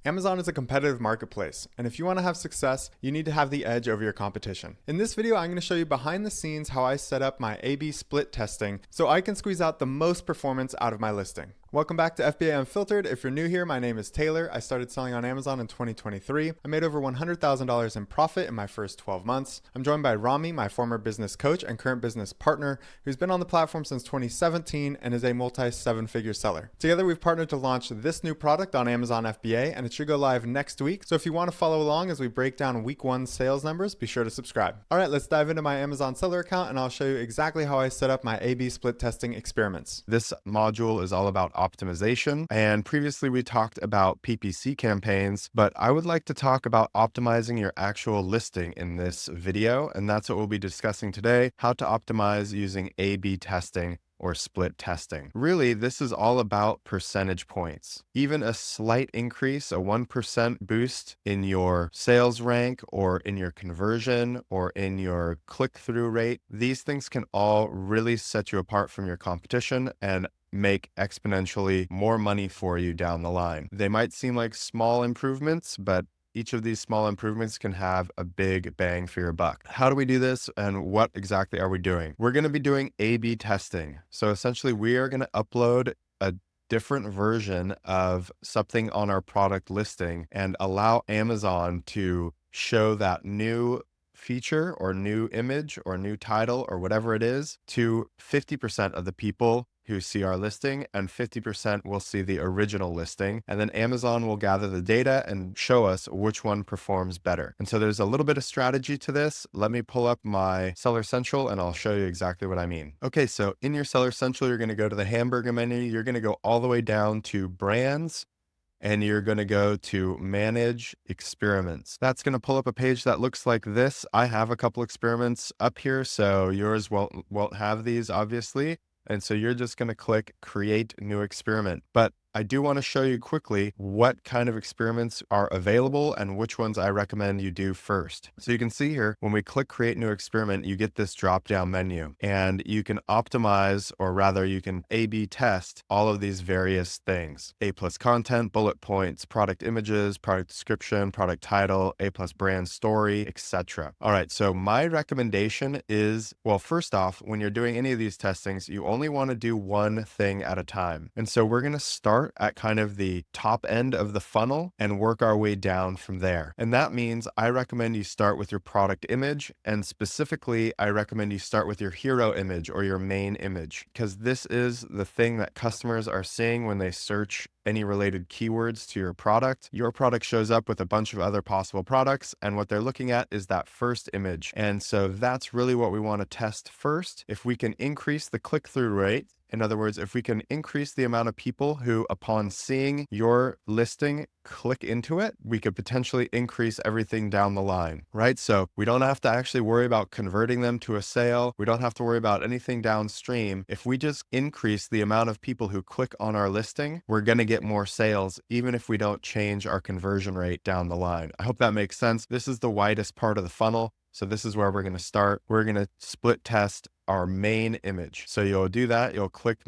Amazon is a competitive marketplace, and if you want to have success, you need to have the edge over your competition. In this video, I'm going to show you behind the scenes how I set up my A/B split testing so I can squeeze out the most performance out of my listing. Welcome back to FBA Unfiltered. If you're new here, my name is Taylor. I started selling on Amazon in 2023. I made over $100,000 in profit in my first 12 months. I'm joined by Rami, my former business coach and current business partner, who's been on the platform since 2017 and is a multi-seven-figure seller. Together, we've partnered to launch this new product on Amazon FBA, and it should go live next week. So if you want to follow along as we break down week one sales numbers, be sure to subscribe. All right, let's dive into my Amazon seller account, and I'll show you exactly how I set up my A/B split testing experiments. This module is all about optimization, and previously we talked about PPC campaigns, but I would like to talk about optimizing your actual listing in this video, and that's what we'll be discussing today, how to optimize using A/B testing or split testing. Really, this is all about percentage points. Even a slight increase, a 1% boost in your sales rank or in your conversion or in your click-through rate, these things can all really set you apart from your competition and make exponentially more money for you down the line. They might seem like small improvements, but each of these small improvements can have a big bang for your buck. How do we do this, and what exactly are we doing? We're going to be doing A/B testing. So essentially, we are going to upload a different version of something on our product listing and allow Amazon to show that new feature or new image or new title or whatever it is to 50% of the people who see our listing, and 50% will see the original listing. And then Amazon will gather the data and show us which one performs better. And so there's a little bit of strategy to this. Let me pull up my Seller Central and I'll show you exactly what I mean. Okay, so in your Seller Central, you're going to go to the hamburger menu. You're going to go all the way down to brands, and you're going to go to manage experiments. That's going to pull up a page that looks like this. I have a couple experiments up here, so yours won't have these, obviously. And so you're just going to click create new experiment. But I do want to show you quickly what kind of experiments are available and which ones I recommend you do first. So you can see here, when we click create new experiment, you get this drop down menu, and you can optimize, or rather you can A/B test all of these various things: A+ content, bullet points, product images, product description, product title, A+ brand story, etc. All right. So my recommendation is, well, first off, when you're doing any of these testings, you only want to do one thing at a time. And so we're going to start at kind of the top end of the funnel and work our way down from there. And that means I recommend you start with your product image, and specifically, I recommend you start with your hero image or your main image, because this is the thing that customers are seeing when they search any related keywords to your product. Your product shows up with a bunch of other possible products, and what they're looking at is that first image. And so that's really what we want to test first. If we can increase the click-through rate, in other words, if we can increase the amount of people who, upon seeing your listing, click into it, we could potentially increase everything down the line, right? So we don't have to actually worry about converting them to a sale. We don't have to worry about anything downstream. If we just increase the amount of people who click on our listing, we're going to get more sales, even if we don't change our conversion rate down the line. I hope that makes sense. This is the widest part of the funnel. So this is where we're going to start. We're going to split test our main image. So you'll do that. You'll click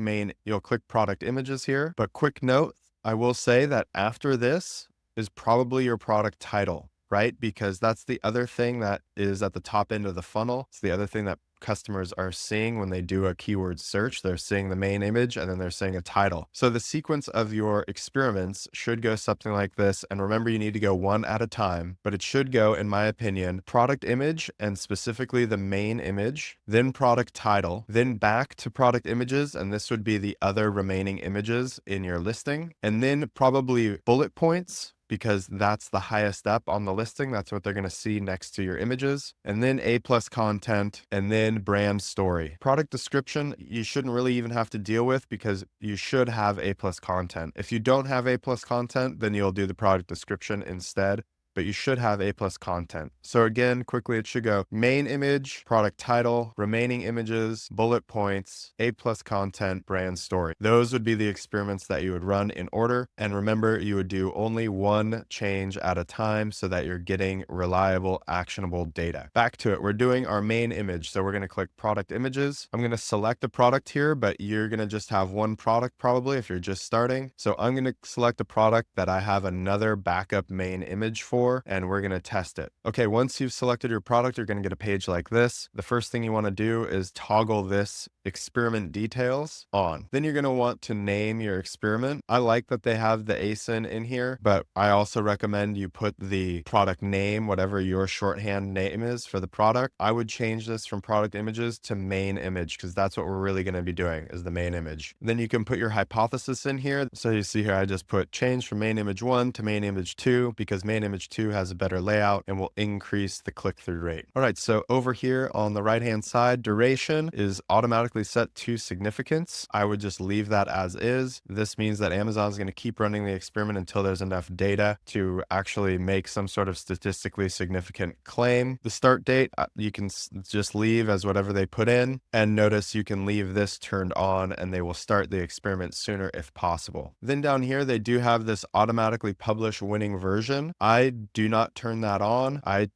product images here. But quick note, I will say that after this is probably your product title, right? Because that's the other thing that is at the top end of the funnel. It's the other thing that customers are seeing when they do a keyword search. They're seeing the main image and then they're seeing a title. So the sequence of your experiments should go something like this. And remember, you need to go one at a time, but it should go, in my opinion, product image, and specifically the main image, then product title, then back to product images. And this would be the other remaining images in your listing. And then probably bullet points, because that's the highest up on the listing. That's what they're going to see next to your images. And then A+ content, and then brand story. Product description, you shouldn't really even have to deal with, because you should have A+ content. If you don't have A+ content, then you'll do the product description instead. but you should have A+ content. So again, quickly, it should go main image, product title, remaining images, bullet points, A+ content, brand story. Those would be the experiments that you would run in order. And remember, you would do only one change at a time so that you're getting reliable, actionable data. Back to it. We're doing our main image. So we're going to click product images. I'm going to select a product here, but you're going to just have one product probably if you're just starting. So I'm going to select a product that I have another backup main image for, and we're going to test it. Okay, once you've selected your product, you're going to get a page like this. The first thing you want to do is toggle this experiment details on. Then you're going to want to name your experiment. I like that they have the ASIN in here, but I also recommend you put the product name, whatever your shorthand name is for the product. I would change this from product images to main image because that's what we're really going to be doing is the main image. Then you can put your hypothesis in here. So you see here, I just put change from main image 1 to main image 2 because main image 2 has a better layout and will increase the click-through rate. All right, so over here on the right-hand side, duration is automatically set to significance. I would just leave that as is. This means that Amazon is going to keep running the experiment until there's enough data to actually make some sort of statistically significant claim. The start date, you can just leave as whatever they put in. And notice you can leave this turned on and they will start the experiment sooner if possible. Then down here, they do have this automatically publish winning version. I do not turn that on. I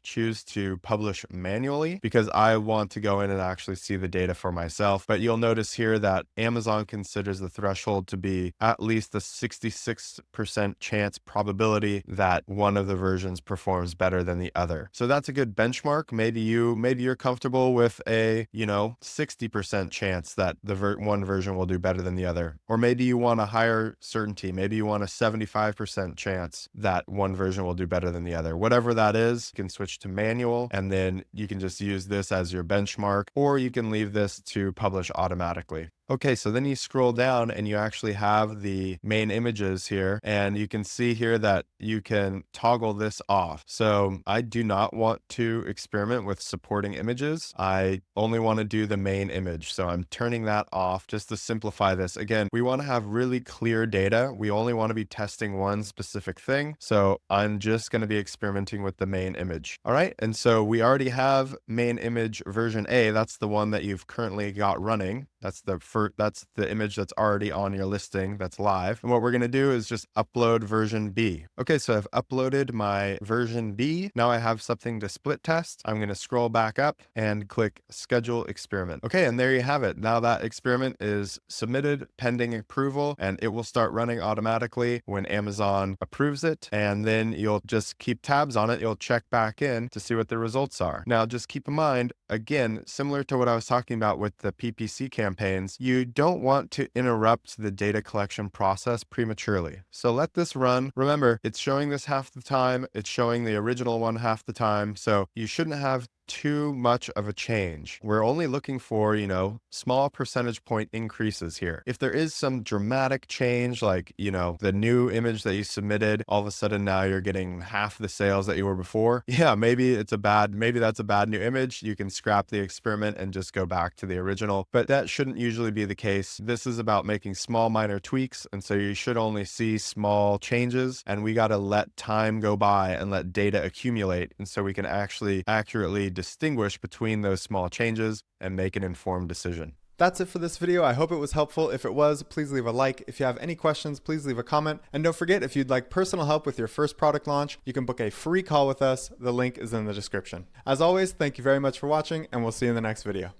choose to publish manually because I want to go in and actually see the data for myself. But you'll notice here that Amazon considers the threshold to be at least a 66% chance probability that one of the versions performs better than the other. So that's a good benchmark. Maybe you're comfortable with a, 60% chance that the one version will do better than the other. Or maybe you want a higher certainty. Maybe you want a 75% chance that one version will do better than the other. Whatever that is, you can switch to manual and then you can just use this as your benchmark, or you can leave this to publish automatically. Okay, so then you scroll down and you actually have the main images here, and you can see here that you can toggle this off. So I do not want to experiment with supporting images. I only want to do the main image. So I'm turning that off just to simplify this. Again, we want to have really clear data. We only want to be testing one specific thing. So I'm just going to be experimenting with the main image. All right, and so we already have main image version A. That's the one that you've currently got running. That's the image that's already on your listing that's live. And what we're going to do is just upload version B. Okay, so I've uploaded my version B. Now I have something to split test. I'm going to scroll back up and click schedule experiment. Okay, and there you have it. Now that experiment is submitted pending approval, and it will start running automatically when Amazon approves it. And then you'll just keep tabs on it. You'll check back in to see what the results are. Now, just keep in mind, again, similar to what I was talking about with the PPC campaigns, you don't want to interrupt the data collection process prematurely. So let this run. Remember, it's showing this half the time. It's showing the original one half the time. So you shouldn't have too much of a change. We're only looking for, small percentage point increases here. If there is some dramatic change, like, the new image that you submitted, all of a sudden now you're getting half the sales that you were before. Yeah, maybe that's a bad new image. You can scrap the experiment and just go back to the original, but that shouldn't usually be the case. This is about making small minor tweaks. And so you should only see small changes, and we got to let time go by and let data accumulate. And so we can actually accurately distinguish between those small changes and make an informed decision. That's it for this video. I hope it was helpful. If it was, please leave a like. If you have any questions, please leave a comment. And don't forget, if you'd like personal help with your first product launch, you can book a free call with us. The link is in the description. As always, thank you very much for watching, and we'll see you in the next video.